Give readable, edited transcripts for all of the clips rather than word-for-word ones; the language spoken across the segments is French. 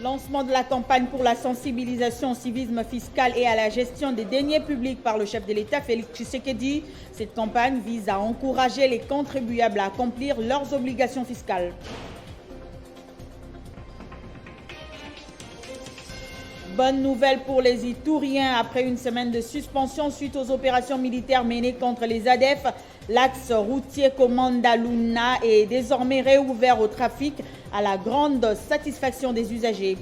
Lancement de la campagne pour la sensibilisation au civisme fiscal et à la gestion des deniers publics par le chef de l'État, Félix Tshisekedi. Cette campagne vise à encourager les contribuables à accomplir leurs obligations fiscales. Bonne nouvelle pour les Itouriens. Après une semaine de suspension suite aux opérations militaires menées contre les ADF, l'axe routier Komanda-Luna est désormais réouvert au trafic à la grande satisfaction des usagers.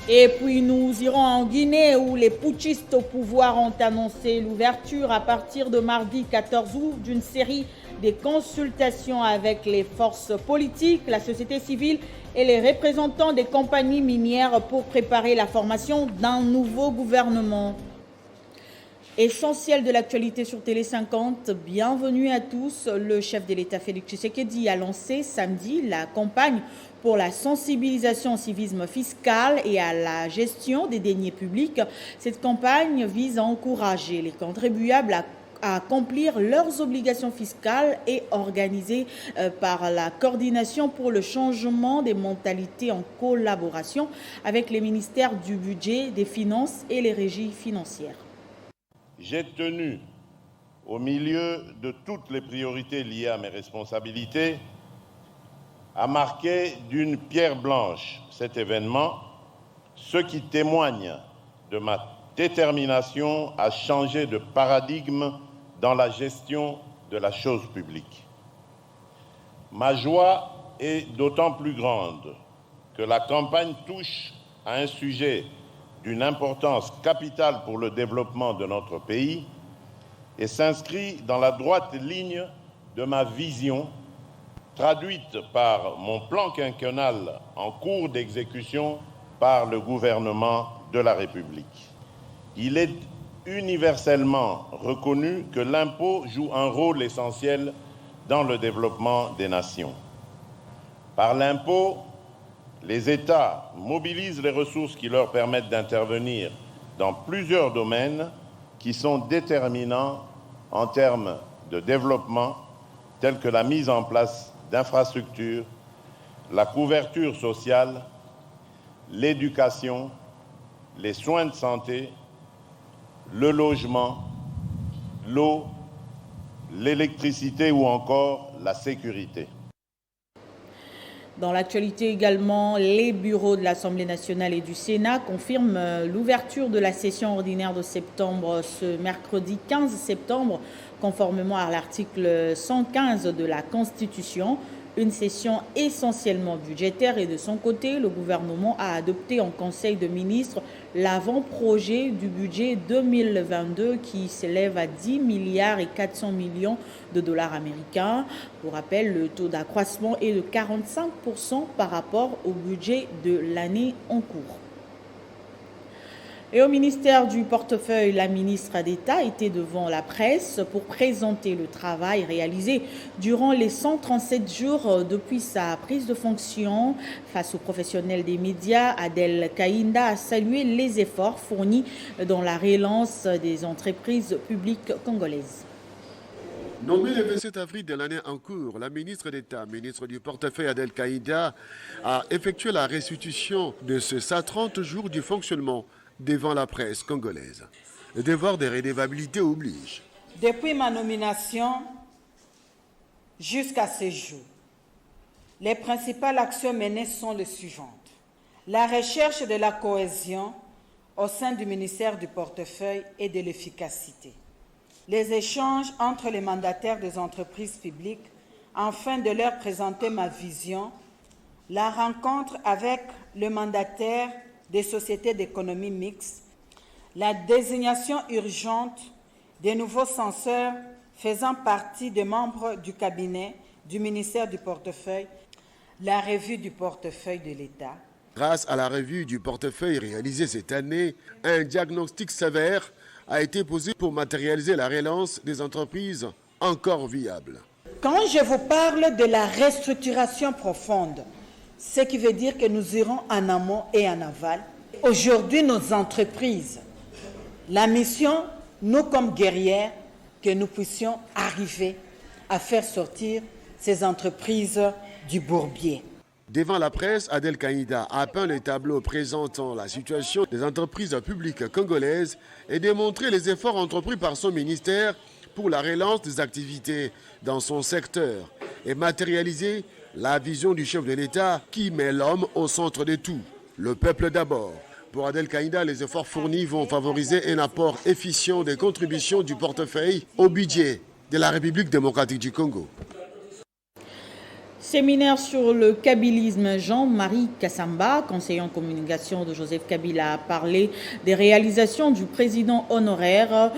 Et puis nous irons en Guinée où les putschistes au pouvoir ont annoncé l'ouverture à partir de mardi 14 août d'une série de consultations avec les forces politiques, la société civile et les représentants des compagnies minières pour préparer la formation d'un nouveau gouvernement. Essentiel de l'actualité sur Télé 50, bienvenue à tous. Le chef de l'État Félix Tshisekedi a lancé samedi la campagne pour la sensibilisation au civisme fiscal et à la gestion des deniers publics. Cette campagne vise à encourager les contribuables à accomplir leurs obligations fiscales et organisée par la Coordination pour le changement des mentalités en collaboration avec les ministères du Budget, des Finances et les régies financières. J'ai tenu, au milieu de toutes les priorités liées à mes responsabilités, à marquer d'une pierre blanche cet événement, ce qui témoigne de ma détermination à changer de paradigme dans la gestion de la chose publique. Ma joie est d'autant plus grande que la campagne touche à un sujet d'une importance capitale pour le développement de notre pays et s'inscrit dans la droite ligne de ma vision, traduite par mon plan quinquennal en cours d'exécution par le gouvernement de la République. Il est universellement reconnu que l'impôt joue un rôle essentiel dans le développement des nations. Par l'impôt, les États mobilisent les ressources qui leur permettent d'intervenir dans plusieurs domaines qui sont déterminants en termes de développement, tels que la mise en place d'infrastructures, la couverture sociale, l'éducation, les soins de santé, le logement, l'eau, l'électricité ou encore la sécurité. Dans l'actualité également, les bureaux de l'Assemblée nationale et du Sénat confirment l'ouverture de la session ordinaire de septembre ce mercredi 15 septembre, conformément à l'article 115 de la Constitution. Une session essentiellement budgétaire et de son côté, le gouvernement a adopté en Conseil de ministres l'avant-projet du budget 2022 qui s'élève à 10 milliards et 400 millions de dollars américains. Pour rappel, le taux d'accroissement est de 45% par rapport au budget de l'année en cours. Et au ministère du portefeuille, la ministre d'État était devant la presse pour présenter le travail réalisé durant les 137 jours depuis sa prise de fonction. Face aux professionnels des médias, Adel Kaïnda a salué les efforts fournis dans la relance des entreprises publiques congolaises. Nommée le 27 avril de l'année en cours, la ministre d'État, ministre du portefeuille Adel Kaïnda, a effectué la restitution de ces 130 jours du fonctionnement devant la presse congolaise. Le devoir de redevabilité oblige. Depuis ma nomination jusqu'à ce jour, les principales actions menées sont les suivantes. La recherche de la cohésion au sein du ministère du portefeuille et de l'efficacité. Les échanges entre les mandataires des entreprises publiques afin de leur présenter ma vision. La rencontre avec le mandataire des sociétés d'économie mixte, la désignation urgente des nouveaux censeurs faisant partie des membres du cabinet du ministère du portefeuille, la revue du portefeuille de l'État. Grâce à la revue du portefeuille réalisée cette année, un diagnostic sévère a été posé pour matérialiser la relance des entreprises encore viables. Quand je vous parle de la restructuration profonde, ce qui veut dire que nous irons en amont et en aval. Aujourd'hui, nos entreprises, la mission, nous comme guerrières, que nous puissions arriver à faire sortir ces entreprises du bourbier. Devant la presse, Adel Kaïda a peint le tableau présentant la situation des entreprises publiques congolaises et démontré les efforts entrepris par son ministère pour la relance des activités dans son secteur et matérialiser la vision du chef de l'État qui met l'homme au centre de tout, le peuple d'abord. Pour Adel Kaïda, les efforts fournis vont favoriser un apport efficient des contributions du portefeuille au budget de la République démocratique du Congo. Séminaire sur le kabylisme, Jean-Marie Kassamba, conseiller en communication de Joseph Kabila, a parlé des réalisations du président honoraire.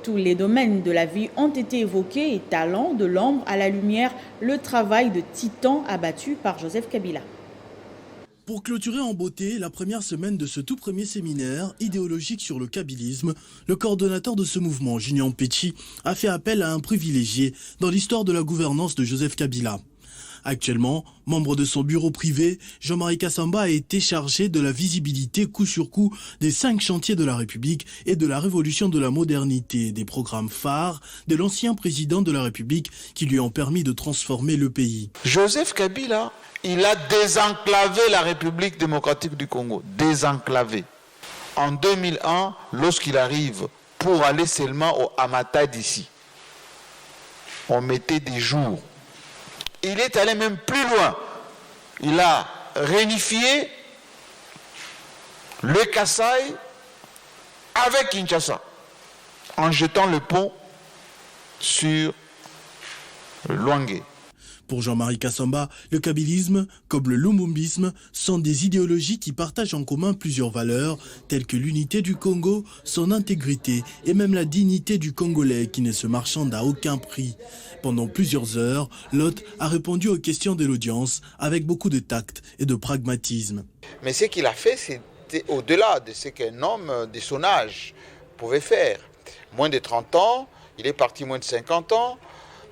Tous les domaines de la vie ont été évoqués et talents de l'ombre à la lumière, le travail de titan abattu par Joseph Kabila. Pour clôturer en beauté la première semaine de ce tout premier séminaire idéologique sur le kabylisme, le coordonnateur de ce mouvement, Junior Petit, a fait appel à un privilégié dans l'histoire de la gouvernance de Joseph Kabila. Actuellement, membre de son bureau privé, Jean-Marie Kassamba a été chargé de la visibilité coup sur coup des 5 chantiers de la République et de la révolution de la modernité, des programmes phares de l'ancien président de la République qui lui ont permis de transformer le pays. Joseph Kabila, il a désenclavé la République démocratique du Congo, désenclavé. En 2001, lorsqu'il arrive pour aller seulement au Hamata d'ici, on mettait des jours. Il est allé même plus loin. Il a réunifié le Kasaï avec Kinshasa en jetant le pont sur le Luangue. Pour Jean-Marie Kassamba, le kabylisme, comme le lumumbisme, sont des idéologies qui partagent en commun plusieurs valeurs, telles que l'unité du Congo, son intégrité et même la dignité du Congolais qui ne se marchande à aucun prix. Pendant plusieurs heures, l'hôte a répondu aux questions de l'audience avec beaucoup de tact et de pragmatisme. Mais ce qu'il a fait, c'était au-delà de ce qu'un homme de son âge pouvait faire. Moins de 30 ans, il est parti moins de 50 ans,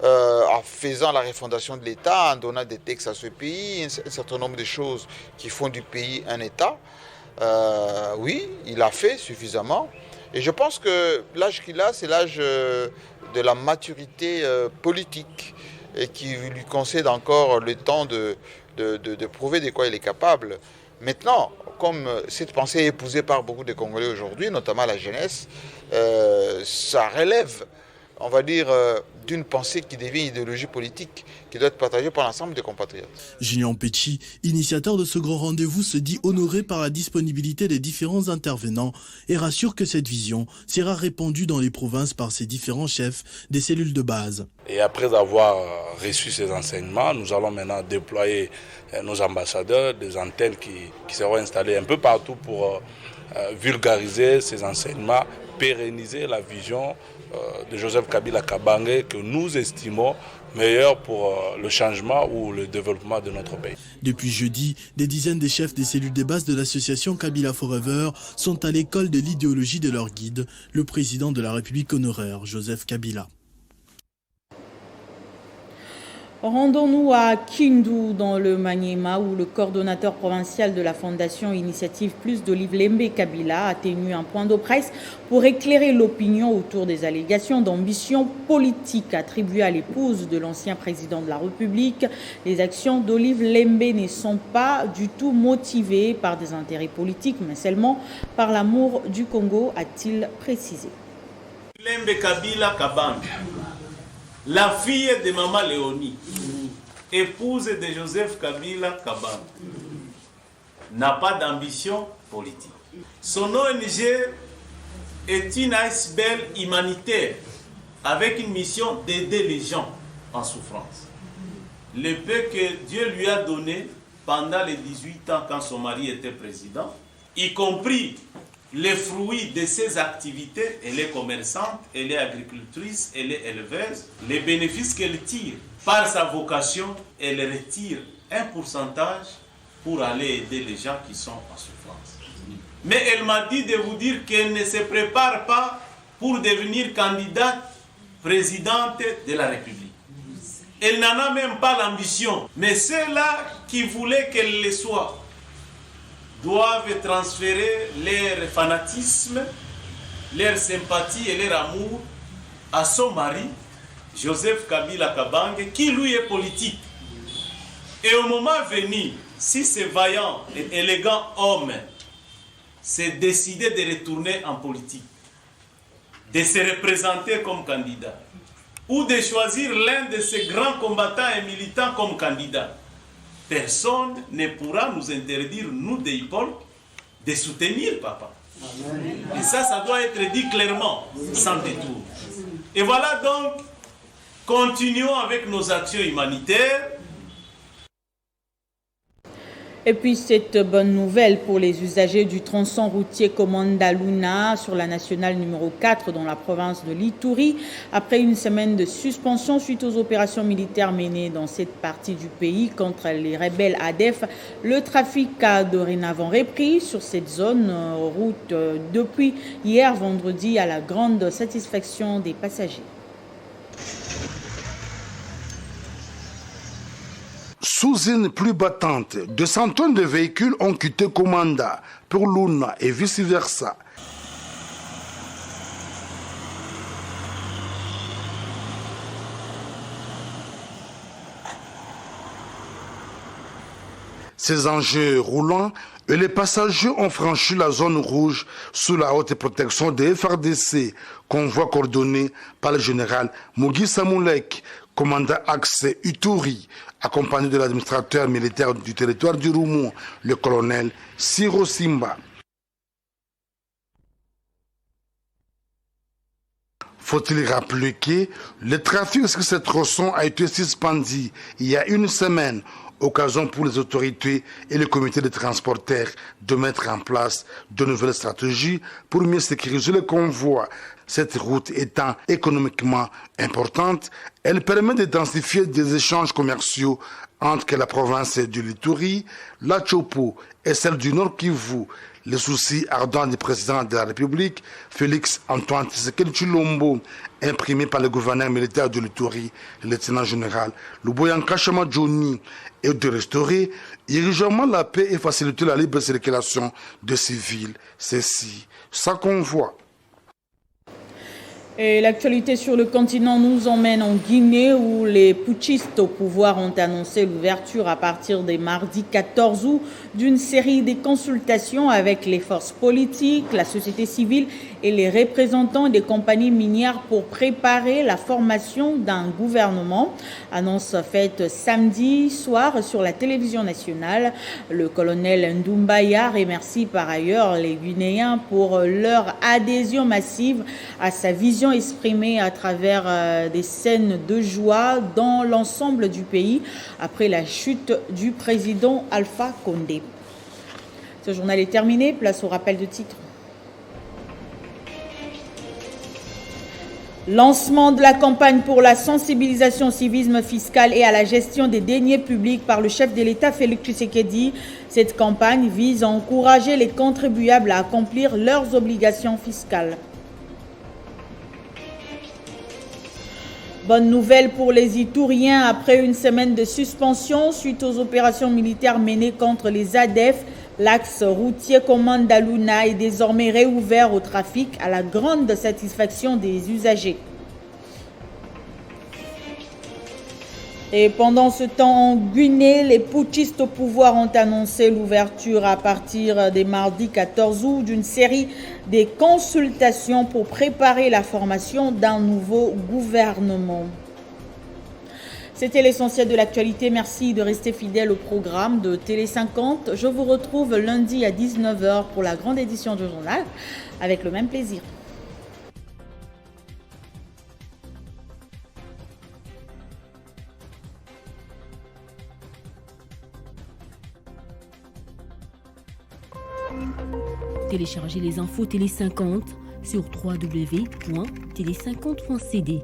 en faisant la refondation de l'État, en donnant des textes à ce pays, un certain nombre de choses qui font du pays un État. Oui, il a fait suffisamment. Et je pense que l'âge qu'il a, c'est l'âge de la maturité politique et qui lui concède encore le temps de prouver de quoi il est capable. Maintenant, comme cette pensée est épousée par beaucoup de Congolais aujourd'hui, notamment la jeunesse, ça relève, on va dire, d'une pensée qui devient idéologie politique, qui doit être partagée par l'ensemble des compatriotes. Junior Petit, initiateur de ce grand rendez-vous, se dit honoré par la disponibilité des différents intervenants et rassure que cette vision sera répandue dans les provinces par ses différents chefs des cellules de base. Et après avoir reçu ces enseignements, nous allons maintenant déployer nos ambassadeurs, des antennes qui seront installées un peu partout pour vulgariser ces enseignements, pérenniser la vision de Joseph Kabila Kabange que nous estimons meilleur pour le changement ou le développement de notre pays. Depuis jeudi, des dizaines de chefs des cellules de base de l'association Kabila Forever sont à l'école de l'idéologie de leur guide, le président de la République honoraire, Joseph Kabila. Rendons-nous à Kindu, dans le Maniema, où le coordonnateur provincial de la Fondation Initiative Plus d'Olive Lembe Kabila a tenu un point de presse pour éclairer l'opinion autour des allégations d'ambition politique attribuées à l'épouse de l'ancien président de la République. Les actions d'Olive Lembe ne sont pas du tout motivées par des intérêts politiques, mais seulement par l'amour du Congo, a-t-il précisé. Lembe Kabila Kabange, la fille de Maman Léonie, épouse de Joseph Kabila Kabange, n'a pas d'ambition politique. Son ONG est une ASBL humanitaire avec une mission d'aider les gens en souffrance. Le peu que Dieu lui a donné pendant les 18 ans quand son mari était président, y compris les fruits de ses activités, elle est commerçante, elle est agricultrice, elle est éleveuse, les bénéfices qu'elle tire par sa vocation, elle retire un pourcentage pour aller aider les gens qui sont en souffrance. Mais elle m'a dit de vous dire qu'elle ne se prépare pas pour devenir candidate présidente de la République. Elle n'en a même pas l'ambition, mais ceux-là qui voulaient qu'elle le soit doivent transférer leur fanatisme, leur sympathie et leur amour à son mari, Joseph Kabila Kabange, qui lui est politique. Et au moment venu, si ce vaillant et élégant homme s'est décidé de retourner en politique, de se représenter comme candidat, ou de choisir l'un de ces grands combattants et militants comme candidat, personne ne pourra nous interdire, nous des Hippolytes, de soutenir papa. Et ça doit être dit clairement, sans détour. Et voilà donc, continuons avec nos actions humanitaires. Et puis cette bonne nouvelle pour les usagers du tronçon routier Komanda-Luna sur la nationale numéro 4 dans la province de l'Ituri. Après une semaine de suspension suite aux opérations militaires menées dans cette partie du pays contre les rebelles ADF, le trafic a dorénavant repris sur cette zone route depuis hier vendredi à la grande satisfaction des passagers. Sous une pluie battante, 200 tonnes de véhicules ont quitté Komanda pour Luna et vice-versa. Ces engins roulants et les passagers ont franchi la zone rouge sous la haute protection des FARDC, convoi coordonné par le général Mugi Samoulek, commandant axe Ituri, accompagné de l'administrateur militaire du territoire du Roumou, le colonel Siro Simba. Faut-il rappeler que le trafic sur cette tronçon a été suspendu il y a une semaine, occasion pour les autorités et le comité de transporteurs de mettre en place de nouvelles stratégies pour mieux sécuriser le convoi. Cette route étant économiquement importante, elle permet d'intensifier des échanges commerciaux entre la province du Lituri, la Chopo et celle du Nord Kivu. Les soucis ardents du président de la République, Félix Antoine Tshisekedi Tshilombo, imprimés par le gouverneur militaire de l'Ituri, le lieutenant-général Luboyanka Chama Johnny, et de restaurer irrégulièrement la paix et faciliter la libre circulation de civils. Ceci, ça convoi. Et l'actualité sur le continent nous emmène en Guinée où les putschistes au pouvoir ont annoncé l'ouverture à partir des mardi 14 août d'une série de consultations avec les forces politiques, la société civile et les représentants des compagnies minières pour préparer la formation d'un gouvernement. Annonce faite samedi soir sur la télévision nationale. Le colonel Ndoumbaya remercie par ailleurs les Guinéens pour leur adhésion massive à sa vision exprimée à travers des scènes de joie dans l'ensemble du pays après la chute du président Alpha Condé. Ce journal est terminé, place au rappel de titres. Lancement de la campagne pour la sensibilisation au civisme fiscal et à la gestion des deniers publics par le chef de l'État Félix Tshisekedi. Cette campagne vise à encourager les contribuables à accomplir leurs obligations fiscales. Bonne nouvelle pour les Ituriens, après une semaine de suspension suite aux opérations militaires menées contre les ADF, l'axe routier Komanda-Luna est désormais réouvert au trafic à la grande satisfaction des usagers. Et pendant ce temps, en Guinée, les putschistes au pouvoir ont annoncé l'ouverture à partir des mardi 14 août d'une série de consultations pour préparer la formation d'un nouveau gouvernement. C'était l'essentiel de l'actualité. Merci de rester fidèle au programme de Télé 50. Je vous retrouve lundi à 19h pour la grande édition du journal, avec le même plaisir. Téléchargez les infos Télé 50 sur www.tele50.cd.